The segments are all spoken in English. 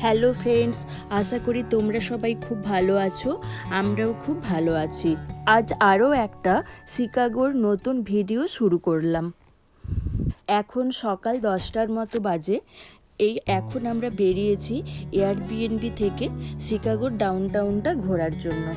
Hello friends, আশা করি তোমরা সবাই খুব ভালো আছো। আমরাও খুব ভালো আছি। আজ আরও একটা শিকাগোর নতুন ভিডিও শুরু করলাম। এখন সকাল 10টার মতো বাজে। এখন আমরা বেরিয়েছি এয়ারবিএনবি থেকে শিকাগোর ডাউনটাউনটা ঘোরার জন্য।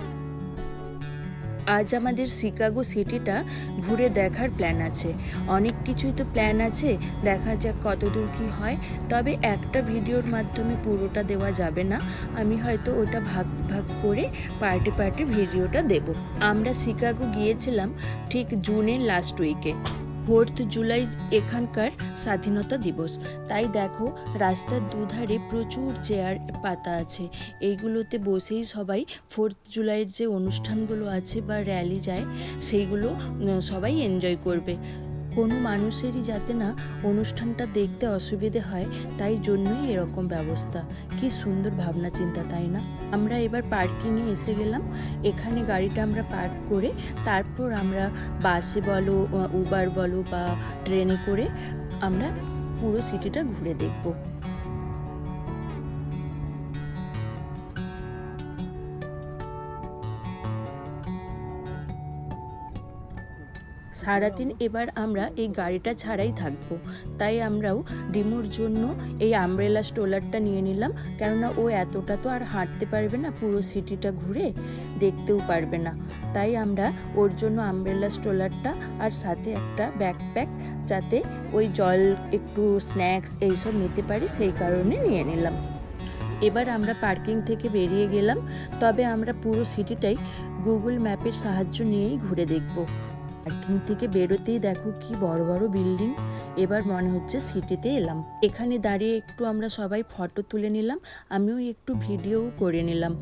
আজ আমাদের শিকাগো সিটিটা ঘুরে দেখার প্ল্যান আছে। অনেক কিছুই তো প্ল্যান আছে, দেখা যাক কতদূর কী হয়। তবে একটা ভিডিওর মাধ্যমে পুরোটা দেওয়া যাবে না, আমি হয়তো ওটা ভাগ ভাগ করে পার্টি ভিডিওটা দেব। আমরা শিকাগো গিয়েছিলাম ঠিক জুনের লাস্ট উইকে। 4th জুলাই এখানকার স্বাধীনতা দিবস। তাই দেখো, রাস্তার দুধারে প্রচুর চেয়ার পাতা আছে। এইগুলোতে বসেই সবাই 4th জুলাইয়ের যে অনুষ্ঠানগুলো আছে বা র্যালি যায়, সেইগুলো সবাই এনজয় করবে। কোনো মানুষেরই যাতে না অনুষ্ঠানটা দেখতে অসুবিধে হয়, তাই জন্যই এরকম ব্যবস্থা। কি সুন্দর ভাবনা চিন্তা, তাই না? আমরা এবার পার্কিংয়ে এসে গেলাম। এখানে গাড়িটা আমরা পার্ক করে তারপর আমরা বাসে বলো, উবার বলো বা ট্রেনে করে আমরা পুরো সিটিটা ঘুরে দেখব। সারাদিন এবার আমরা এই গাড়িটা ছাড়াই থাকবো। তাই আমরাও ডিমোর জন্য এই আমব্রেলা স্ট্রোলারটা নিয়ে নিলাম, কেননা ও এতটা তো আর হাঁটতে পারবে না, পুরো সিটিটা ঘুরে দেখতেও পারবে না। তাই আমরা ওর জন্য আমব্রেলা স্ট্রোলারটা আর সাথে একটা ব্যাকপ্যাক, যাতে ওই জল, একটু স্ন্যাক্স এইসব নিতে পারি, সেই কারণে নিয়ে নিলাম। এবার আমরা পার্কিং থেকে বেরিয়ে গেলাম। তবে আমরা পুরো সিটিটাই গুগল ম্যাপের সাহায্য নিয়েই ঘুরে দেখব। পার্কিং থেকে বেরোতেই দেখো কি বড় বড় বিল্ডিং। এবার মনে হচ্ছে সিটিতে এলাম। এখানে দাঁড়িয়ে একটু আমরা সবাই ফটো তুলে নিলাম, আমিও একটু ভিডিও করে নিলাম।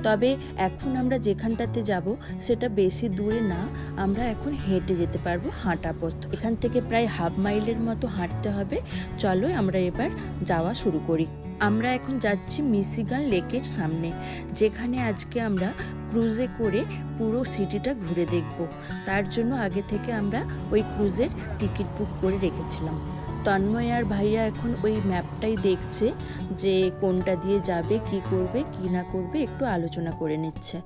তবে এখন আমরা যেখানটাতে যাব সেটা বেশি দূরে না, আমরা এখন হেঁটে যেতে পারবো, হাঁটা পথ। এখান থেকে প্রায় হাফ মাইলের মতো হাঁটতে হবে। চলো আমরা এবার যাওয়া শুরু করি। আমরা এখন যাচ্ছি মিশিগান লেকের সামনে, যেখানে আজকে আমরা ক্রুজে করে পুরো সিটিটা ঘুরে দেখব। তার জন্য আগে থেকে আমরা ওই ক্রুজের টিকিট বুক করে রেখেছিলাম। তন্ময় আর ভাইয়া এখন ওই ম্যাপটাই দেখছে যে কোনটা দিয়ে যাবে, কি করবে কি না করবে, একটু আলোচনা করে নিচ্ছে।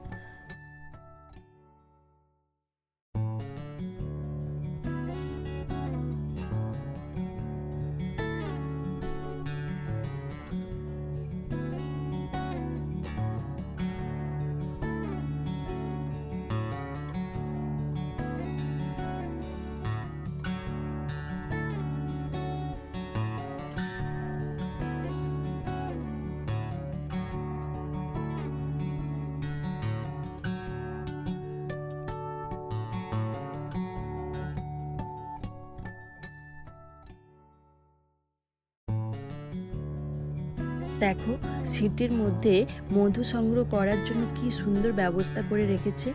দেখো, সিটির মধ্যে মধু সংগ্রহ করার জন্য কি সুন্দর ব্যবস্থা করে রেখেছে,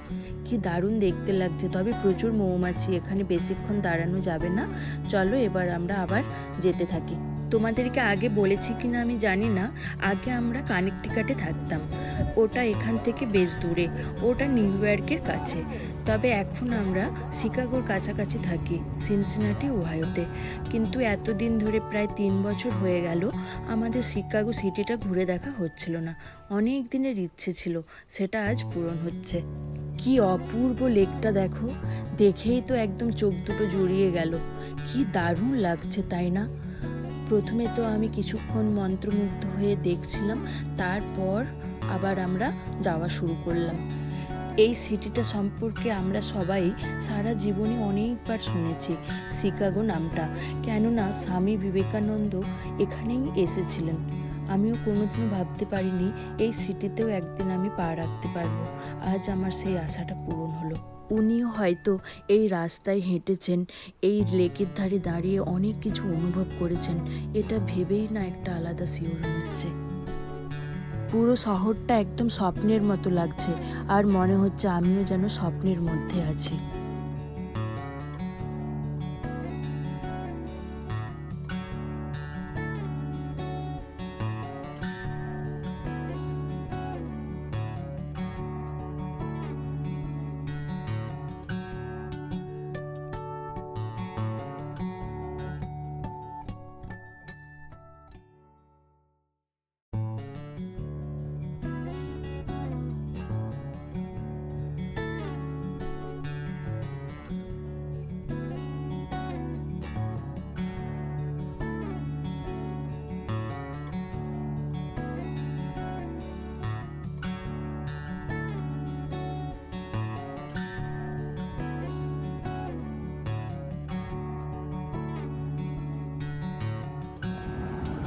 কি দারুণ দেখতে লাগছে। তবে প্রচুর মৌমাছি, এখানে বেশিক্ষণ দাঁড়ানো যাবে না। চলো এবার আমরা আবার যেতে থাকি। তোমাদেরকে আগে বলেছি কিনা আমি জানি না, আগে আমরা কানেকটিকাটে থাকতাম। ওটা এখান থেকে বেশ দূরে, ওটা নিউ ইয়র্কের কাছে। তবে এখন আমরা শিকাগোর কাছাকাছি থাকি, সিনসিনাটি ওহাইওতে। কিন্তু এতদিন ধরে প্রায় 3 বছর হয়ে গেল আমাদের শিকাগো সিটিটা ঘুরে দেখা হচ্ছিল না। অনেক দিনের ইচ্ছে ছিল, সেটা আজ পূরণ হচ্ছে। কি অপূর্ব লেকটা দেখো, দেখেই তো একদম চোখ দুটো জুড়িয়ে গেল। কি দারুণ লাগছে, তাই না? প্রথমে তো আমি কিছুক্ষণ মন্ত্রমুগ্ধ হয়ে দেখছিলাম, তারপর আবার আমরা যাওয়া শুরু করলাম। এই সিটিটা সম্পর্কে আমরা সবাই সারা জীবনে অনেকবার শুনেছি শিকাগো নামটা, কেননা স্বামী বিবেকানন্দ এখানেই এসেছিলেন। আমিও কোনোদিনও ভাবতে পারিনি এই সিটিতেও একদিন আমি পা রাখতে পারবো। আজ আমার সেই আশাটা পূরণ হলো। উনিও হয়তো এই রাস্তায় হেঁটেছেন, এই লেকের ধারে দাঁড়িয়ে অনেক কিছু অনুভব করেছেন। এটা ভেবেই না একটা আলাদা শিহরণ হচ্ছে। পুরো শহরটা একদম স্বপ্নের মতো লাগছে, আর মনে হচ্ছে আমিও যেন স্বপ্নের মধ্যে আছি।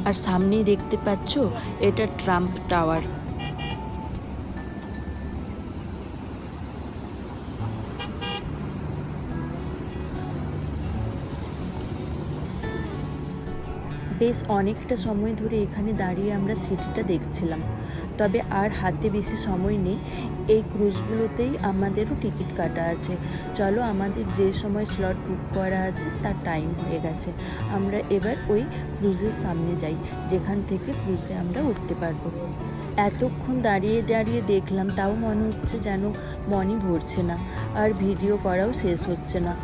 আর সামনেই দেখতে পাচ্ছ এটা ট্রাম্প টাওয়ার। বেশ অনেকটা সময় ধরে এখানে দাঁড়িয়ে আমরা সিটিটা দেখছিলাম, তবে আর হাতে বেশি সময় নেই। এই ক্রুজগুলোতেই আমাদেরও টিকিট কাটা আছে। চলো, আমাদের যে সময় স্লট বুক করা আছে তার টাইম হয়ে গেছে। আমরা এবার ওই ক্রুজের সামনে যাই, যেখান থেকে ক্রুজে আমরা উঠতে পারবো। এতক্ষণ দাঁড়িয়ে দাঁড়িয়ে দেখলাম, তাও মনে হচ্ছে যেন মনই ভরছে না, আর ভিডিও করাও শেষ হচ্ছে না।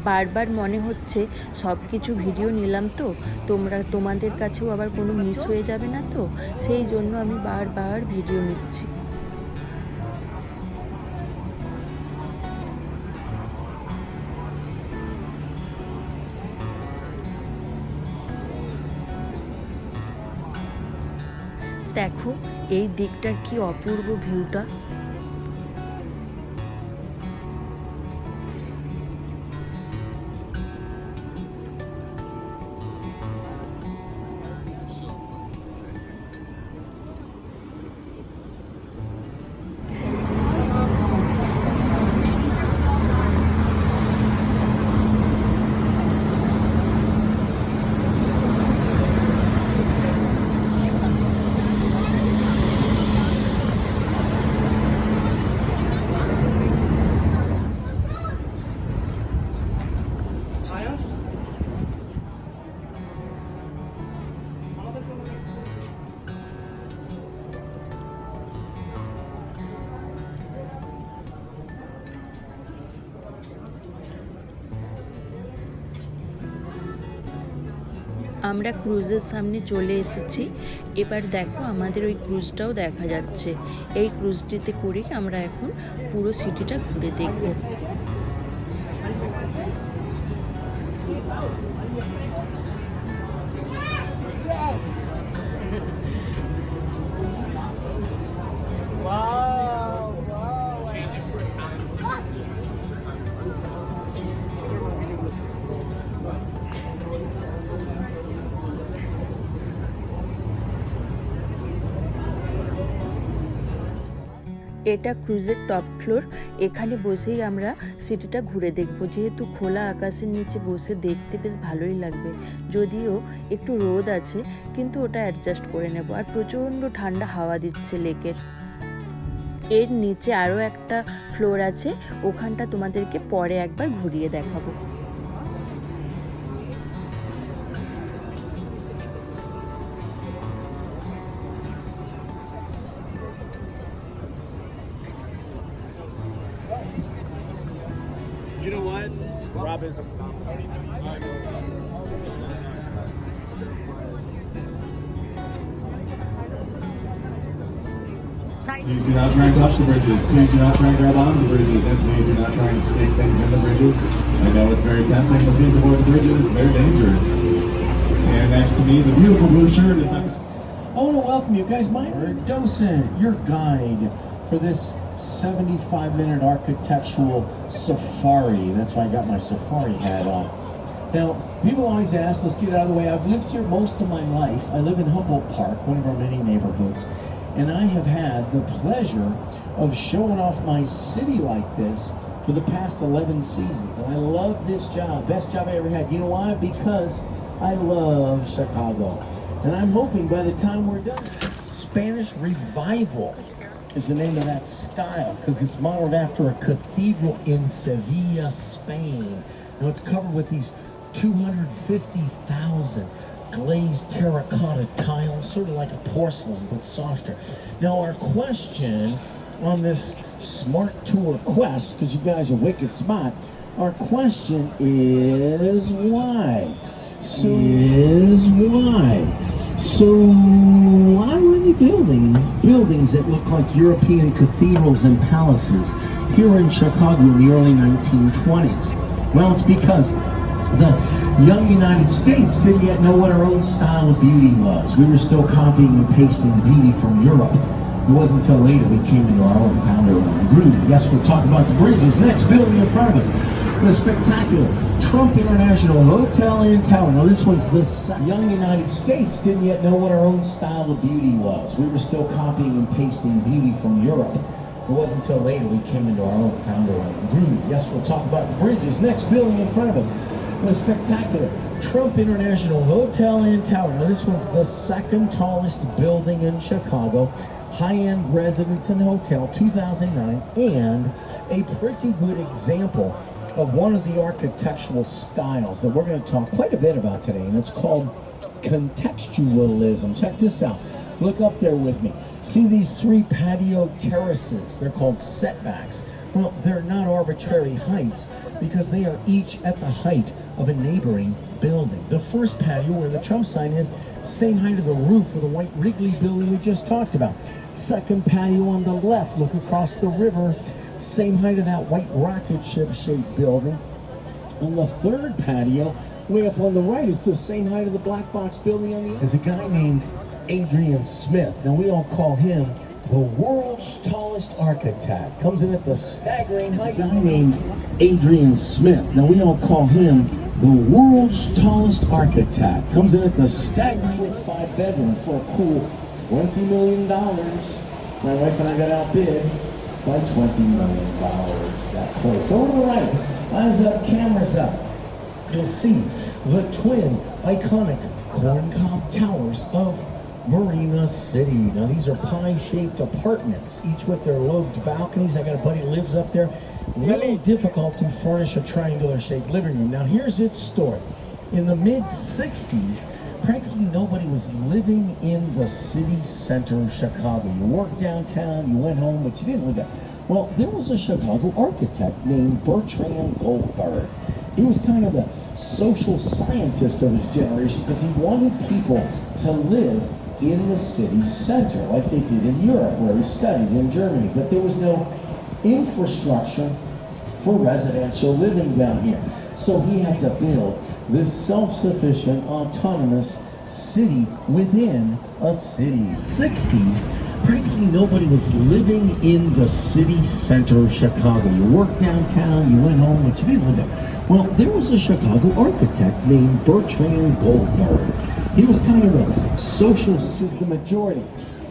বারবার মনে হচ্ছে সব কিছু ভিডিও নিলাম তো তোমাদের কাছেও আবার কোনো মিস হয়ে যাবে না, তো সেই জন্য আমি বারবার ভিডিও নিচ্ছি। দেখো এই দিকটার কি অপূর্ব ভিউটা। আমরা ক্রুজের সামনে চলে এসেছি। এবার দেখো আমাদের ওই ক্রুজটাও দেখা যাচ্ছে। এই ক্রুজটিতে করে আমরা এখন পুরো সিটিটা ঘুরে দেখব। এটা ক্রুজের টপ ফ্লোর। এখানে বসেই আমরা সিটিটা ঘুরে দেখব। যেহেতু খোলা আকাশের নিচে বসে দেখতে বেশ ভালোই লাগবে, যদিও একটু রোদ আছে, কিন্তু ওটা অ্যাডজাস্ট করে নেব। আর প্রচণ্ড ঠান্ডা হাওয়া দিচ্ছে লেকের। এর নিচে আরও একটা ফ্লোর আছে, ওখানটা তোমাদেরকে পরে একবার ঘুরিয়ে দেখাবো। You know what? Rob is Please do not try and touch the bridges. Please do not try and grab onto the bridges. And please do not try and stick things in the bridges. I know it's very tempting, but please avoid the bridges. They're dangerous. Stand next to me. The beautiful blue shirt is next. I want to welcome you guys. My name is Docent, your guide for this 75-minute architectural safari. That's why I got my safari hat on. Now, people always ask, let's get out of the way. I've lived here most of my life. I live in Humboldt Park, one of our many neighborhoods. And I have had the pleasure of showing off my city like this for the past 11 seasons. And I love this job, best job I ever had. You know why? Because I love Chicago. And I'm hoping by the time we're done, Spanish Revival is the name of that style, because it's modeled after a cathedral in Sevilla, Spain. Now it's covered with these 250,000 glazed terracotta tiles, sort of like a porcelain, but softer. Now our question on this smart tour quest, because you guys are wicked smart, our question is why? So why were they building buildings that look like European cathedrals and palaces here in Chicago in the early 1920s? Well, it's because the young United States didn't yet know what our own style of beauty was. We were still copying and pasting beauty from Europe. It wasn't until later we came into our own, found our own groove. Yes, we'll talk about the bridges next. Building in front of us, the spectacular Trump International Hotel and Tower. Now this one's the young United States didn't yet know what our own style of beauty was. We were still copying and pasting beauty from Europe. It wasn't until later we came into our own, found our own groove. Yes, we'll talk about the bridges. Next building in front of us, the spectacular Trump International Hotel and Tower. Now this one's the second tallest building in Chicago. High-end residence and hotel, 2009, and a pretty good example of one of the architectural styles that we're going to talk quite a bit about today, and it's called contextualism. Check this out. Look up there with me. See these three patio terraces? They're called setbacks. Well, they're not arbitrary heights because they are each at the height of a neighboring building. The first patio where the Trump sign is, same height of the roof of the white Wrigley building we just talked about. Second patio on the left, look across the river, same height of that white rocket ship shaped building. And the third patio, way up on the right, is the same height of the black box building on the other. There's a guy named Adrian Smith. Now we all call him the world's tallest architect. Comes in at the staggering height. A guy named Adrian Smith. Now we all call him the world's tallest architect. Comes in at the staggering 5-bedroom for a cool $20 million. My wife and I got outbid by $20 million. That close. Over to the right, eyes up, cameras up. You'll see the twin iconic corncob towers of Marina City. Now these are pie-shaped apartments, each with their lobed balconies. I got a buddy who lives up there. Really difficult to furnish a triangular-shaped living room. Now here's its story. In the mid-60s, practically nobody was living in the city center of Chicago. You worked downtown, you went home, but you didn't live there. Well, there was a Chicago architect named Bertrand Goldberg. He was kind of a social scientist of his generation because he wanted people to live in the city center like they did in Europe, where he studied in Germany. But there was no infrastructure for residential living down here. So he had to build this self-sufficient, autonomous city within a city. 60s, practically nobody was living in the city center of Chicago. You worked downtown, you went home, but you didn't live there. Well, there was a Chicago architect named Bertrand Goldberg. He was kind of a social system majority.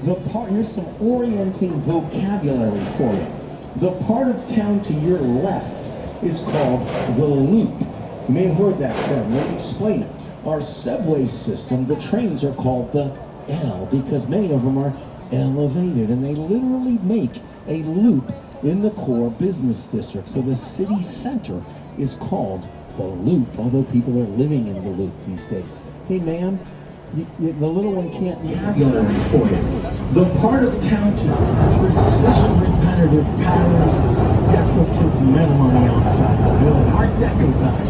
Here's some orienting vocabulary for you. The part of town to your left is called the Loop. You may have heard that term. Let me explain it. Our subway system, the trains are called the L because many of them are elevated, and they literally make a loop in the core business district. So the city center is called the Loop, although people are living in the Loop these days. Hey, ma'am, the little one can't vocabulary for you. The part of town to precision repetitive patterns, decorative metal on the outside of the building. Art Deco guys.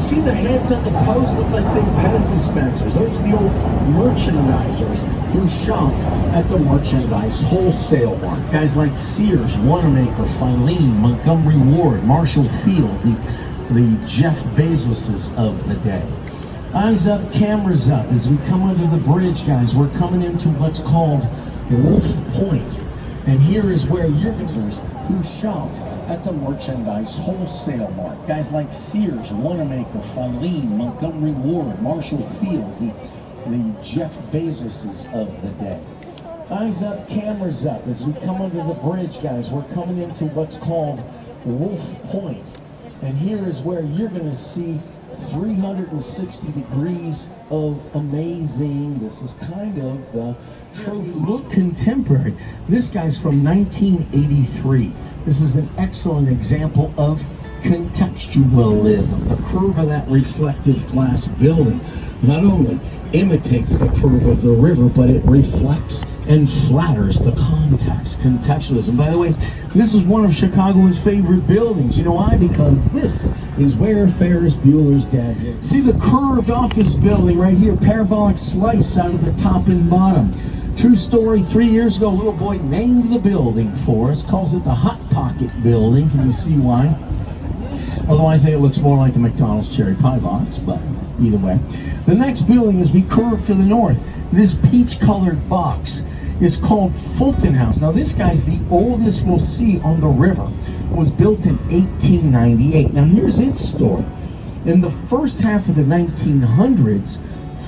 See the heads at the post look like big Pez dispensers. Those are the old merchandisers who shopped at the merchandise wholesale mart. Guys like Sears, Wanamaker, Filene, Montgomery Ward, Marshall Field, the Jeff Bezoses of the day. Eyes up, cameras up. As we come under the bridge, guys, we're coming into what's called Wolf Point. And here is where your visitors who shopped at the merchandise wholesale mart. Guys like Sears, Wanamaker, Filene, Montgomery Ward, Marshall Field, the Jeff Bezoses of the day. Eyes up, cameras up. As we come under the bridge, guys, we're coming into what's called Wolf Point. And here is where you're going to see 360 degrees of amazing. This is kind of the trophy. Look contemporary. This guy's from 1983. This is an excellent example of contextualism. The curve of that reflective glass building not only imitates the curve of the river, but it reflects and flatters the context. Contextualism. By the way, this is one of Chicago's favorite buildings. You know why? Because this is where Ferris Bueller's Dad lived. See the curved office building right here, parabolic slice out of the top and bottom. True story, 3 years ago, a little boy named the building for us, calls it the Hot Pocket Building. Can you see why? Although I think it looks more like a McDonald's cherry pie box, but either way. The next building, as we curve to the north, this peach-colored box is called Fulton House. Now this guy's the oldest we'll see on the river. Was built in 1898. Now here's its story. In the first half of the 1900s,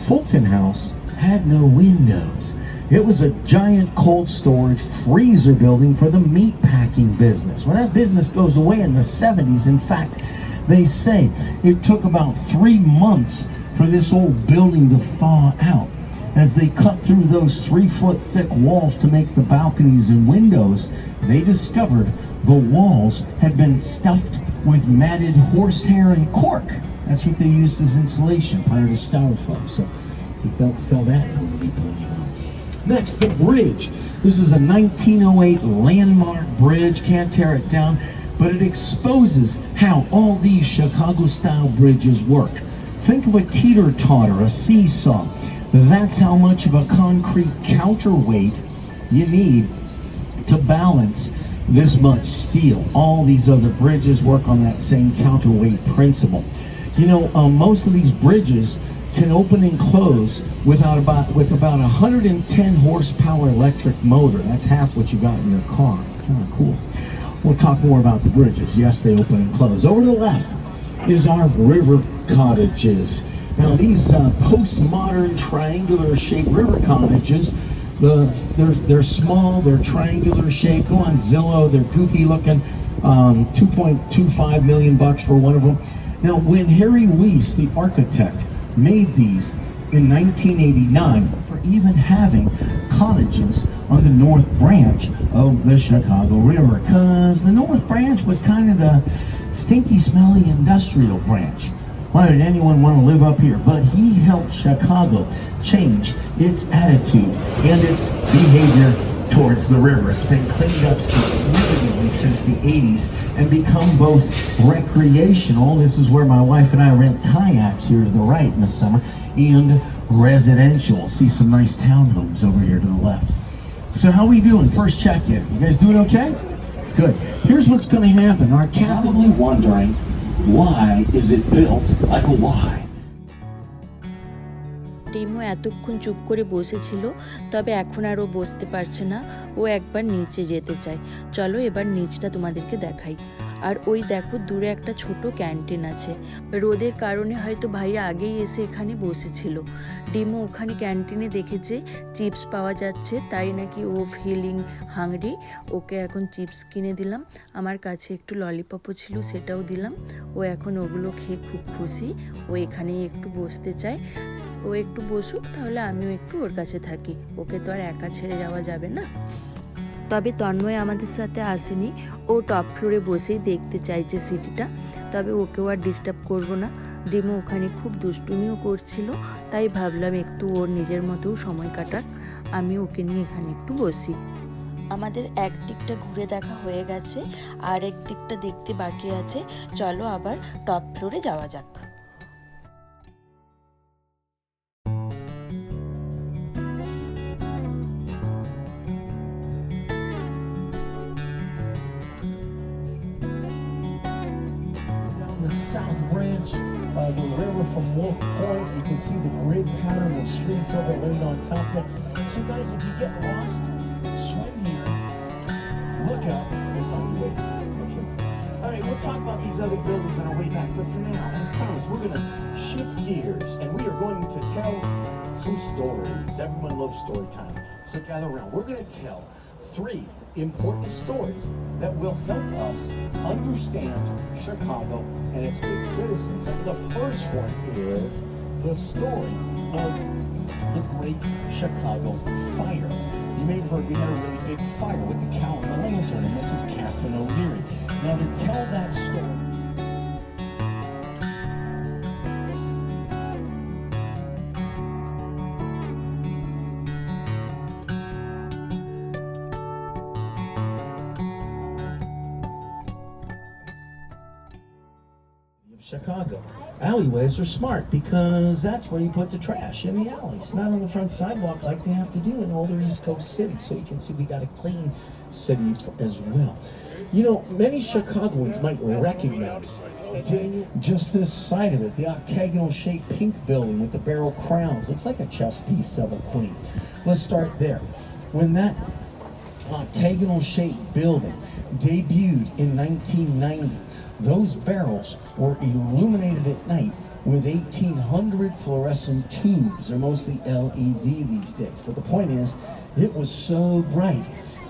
Fulton House had no windows. It was a giant cold storage freezer building for the meat packing business. Well, that business goes away in the 70s. In fact, they say it took about 3 months for this old building to thaw out. As they cut through those 3-foot thick walls to make the balconies and windows, they discovered the walls had been stuffed with matted horsehair and cork. That's what they used as insulation prior to styrofoam. So if they'll sell that, next, the bridge. This is a 1908 landmark bridge. Can't tear it down, but it exposes how all these Chicago-style bridges work. Think of a teeter-totter, a seesaw. That's how much of a concrete counterweight you need to balance this much steel. All these other bridges work on that same counterweight principle. You know, most of these bridges can open and close with about 110 horsepower electric motor. That's half what you got in your car. Kind of cool. We'll talk more about the bridges. Yes, they open and close. Over to the left is our river cottages. Now these postmodern triangular shaped river cottages, they're small, they're triangular shaped. Go on Zillow, they're goofy looking. $2.25 million for one of them. Now when Harry Weiss, the architect, made these in 1989 for even having cottages on the North Branch of the Chicago River, because the North Branch was kind of the stinky, smelly industrial branch. Why did anyone want to live up here? But he helped Chicago change its attitude and its behavior towards the river. It's been cleaned up significantly since the 80s and become both recreational. This is where my wife and I rent kayaks here to the right in the summer, and residential. See some nice townhomes over here to the left. So how we doing? First check-in. You guys doing okay? Good. Here's what's going to happen. Are probably wondering, why is it built like a Y? টিমও এতক্ষণ চুপ করে বসেছিল, তবে এখন আর ও বসতে পারছে না। ও একবার নিচে যেতে চায়। চলো এবার নিচটা তোমাদেরকে দেখাই। আর ওই দেখো দূরে একটা ছোট ক্যান্টিন আছে। রোদের কারণে হয়তো ভাইয়া আগেই এসে এখানে বসেছিল। ডিমো ওখানে ক্যান্টিনে দেখেছে চিপস পাওয়া যাচ্ছে, তাই নাকি ও ফিলিং হাংরি। ওকে এখন চিপস কিনে দিলাম। আমার কাছে একটু ললিপপও ছিল, সেটাও দিলাম। ও এখন ওগুলো খেয়ে খুব খুশি। ও এখানেই একটু বসতে চায়। ও একটু বসুক, তাহলে আমিও একটু ওর কাছে থাকি। ওকে তো আর একা ছেড়ে যাওয়া যাবে না। তবে তন্ময় আমাদের সাথে আসেনি। ও টপ ফ্লোরে বসেই দেখতে চাইছে সিটিটা। তবে ওকেও আর ডিস্টার্ব করবো না। ডিমো ওখানে খুব দুষ্টুমিও করছিল, তাই ভাবলাম একটু ওর নিজের মতোও সময় কাটাক। আমি ওকে নিয়ে এখানে একটু বসি। আমাদের এক দিকটা ঘুরে দেখা হয়ে গেছে, আর এক দিকটা দেখতে বাকি আছে। চলো আবার টপ ফ্লোরে যাওয়া যাক। South Branch, the river from Wolf Point. You can see the grid pattern of streets overlaid on top of it. So guys, if you get lost, swim here, look up, and find your way. Okay. All right, we'll talk about these other buildings on our way back, but for now, as promised, we're going to shift gears, and we are going to tell some stories. Everyone loves story time, so gather around. We're going to tell 3 important stories that will help us understand Chicago and its big citizens. And the first one is the story of the Great Chicago Fire. You may have heard we had a really big fire with the cow and the lantern, and this is Catherine O'Leary. Now to tell that story, Chicago. Alleyways are smart because that's where you put the trash, in the alleys, not on the front sidewalk like they have to do in older East Coast cities. So you can see we got a clean city as well. You know, many Chicagoans might recognize just this side of it, the octagonal-shaped pink building with the barrel crowns. Looks like a chess piece of a queen. Let's start there. when that octagonal-shaped building debuted in 1990, those barrels were illuminated at night with 1,800 fluorescent tubes. They're mostly LED these days. But the point is, it was so bright,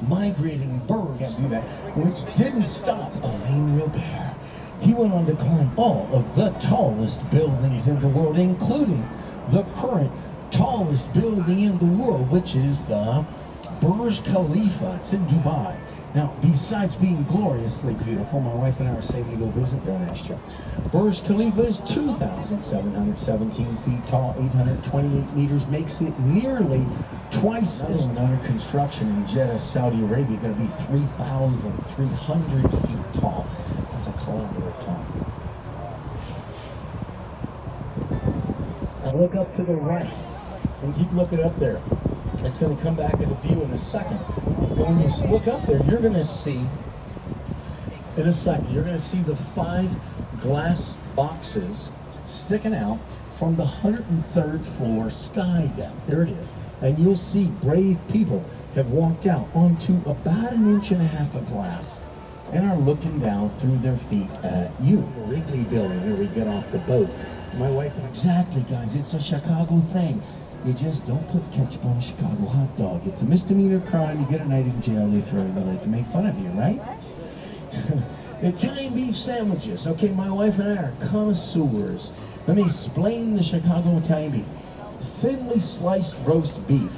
migrating birds can't do that, which didn't stop Alain Robert. He went on to climb all of the tallest buildings in the world, including the current tallest building in the world, which is the Burj Khalifa. It's in Dubai. Now, besides being gloriously beautiful, my wife and I are saving to go visit there next year. Burj Khalifa is 2,717 feet tall, 828 meters, makes it nearly twice as under construction in Jeddah, Saudi Arabia, going to be 3,300 feet tall. That's a kilometer tall. Now look up to the right and keep looking up there. It's going to come back into view in a second. But when you look up there, you're going to see, in a second, you're going to see the 5 glass boxes sticking out from the 103rd floor sky deck. There it is. And you'll see brave people have walked out onto about 1.5 inches of glass and are looking down through their feet at you. The Wrigley Building, where we get off the boat. My wife, exactly, guys, it's a Chicago thing. You just don't put ketchup on a Chicago hot dog. It's a misdemeanor crime. You get a night in jail, they throw you in the lake and make fun of you, right? Italian beef sandwiches. Okay, my wife and I are connoisseurs. Let me explain the Chicago Italian beef. Thinly sliced roast beef,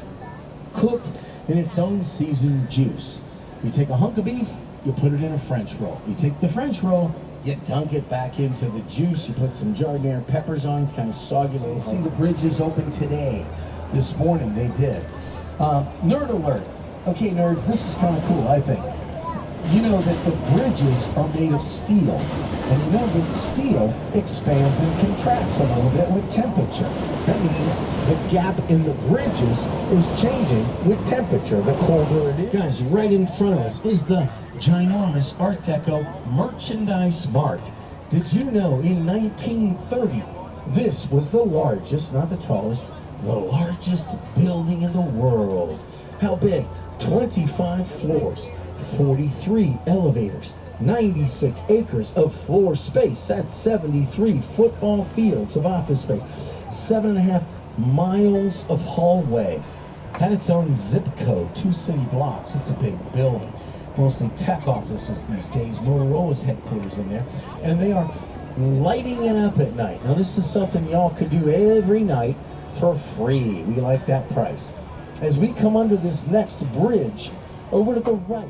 cooked in its own seasoned juice. You take a hunk of beef, you put it in a French roll. You take the French roll, you dunk it back into the juice, you put some jardiniere peppers on, it's kind of soggy. You see the bridges open today. This morning they did. Nerd alert. Okay, nerds, this is kind of cool, I think. You know that the bridges are made of steel, and you know that steel expands and contracts a little bit with temperature. That means the gap in the bridges is changing with temperature. The colder it is. Guys, right in front of us is the ginormous Art Deco Merchandise Mart. Did you know in 1930, this was the largest, not the tallest, the largest building in the world. How big? 25 floors. 43 elevators, 96 acres of floor space. That's 73 football fields of office space, 7.5 miles of hallway. Had its own zip code, 2 city blocks. It's a big building. Mostly tech offices these days. Motorola's headquarters in there. And they are lighting it up at night. Now this is something y'all could do every night for free. We like that price. As we come under this next bridge, over to the right,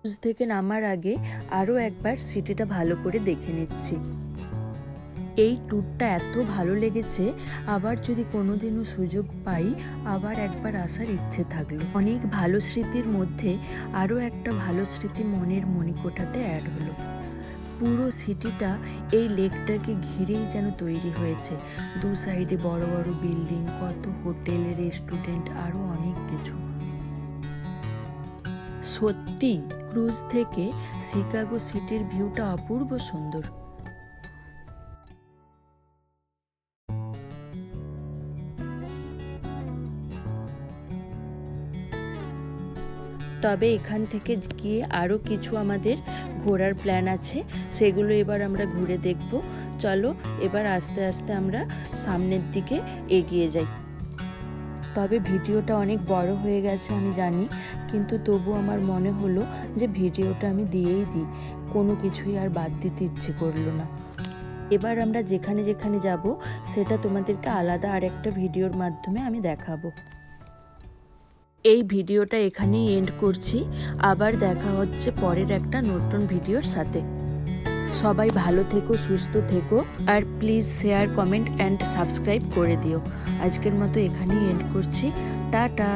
cruise থেকে নামার আগে আরও একবার সিটিটা ভালো করে দেখে নিচ্ছি। এই ট্যুরটা এত ভালো লেগেছে, আবার যদি কোনোদিনও সুযোগ পাই আবার একবার আসার ইচ্ছে থাকলো। অনেক ভালো স্মৃতির মধ্যে আরও একটা ভালো স্মৃতি মনের মণিকোঠাতে অ্যাড হলো। পুরো সিটিটা এই লেকটাকে ঘিরেই যেন তৈরি হয়েছে। দু সাইডে বড় বড় বিল্ডিং, কত হোটেল, রেস্টুরেন্ট, আরও অনেক কিছু। সত্যি ক্রুজ থেকে শিকাগো সিটির ভিউটা অপূর্ব সুন্দর। তবে এখান থেকে গিয়ে আরও কিছু আমাদের ঘোরার প্ল্যান আছে, সেগুলো এবার আমরা ঘুরে দেখব। চলো এবার আস্তে আস্তে আমরা সামনের দিকে এগিয়ে যাই। তবে ভিডিওটা অনেক বড় হয়ে গেছে আমি জানি, কিন্তু তবু আমার মনে হলো যে ভিডিওটা আমি দিয়েই দিই, কোনো কিছুই আর বাদ দিতে ইচ্ছে করলো না। এবার আমরা যেখানে যেখানে যাব সেটা তোমাদেরকে আলাদা আরেকটা ভিডিওর মাধ্যমে আমি দেখাবো। এই ভিডিওটা এখানেই এন্ড করছি, আবার দেখা হচ্ছে পরের একটা নতুন ভিডিওর সাথে। সবাই ভালো থেকো, সুস্থ থেকো, আর please share, comment and subscribe করে দিও। আজকের মতো এখানেই এন্ড করছি। টাটা।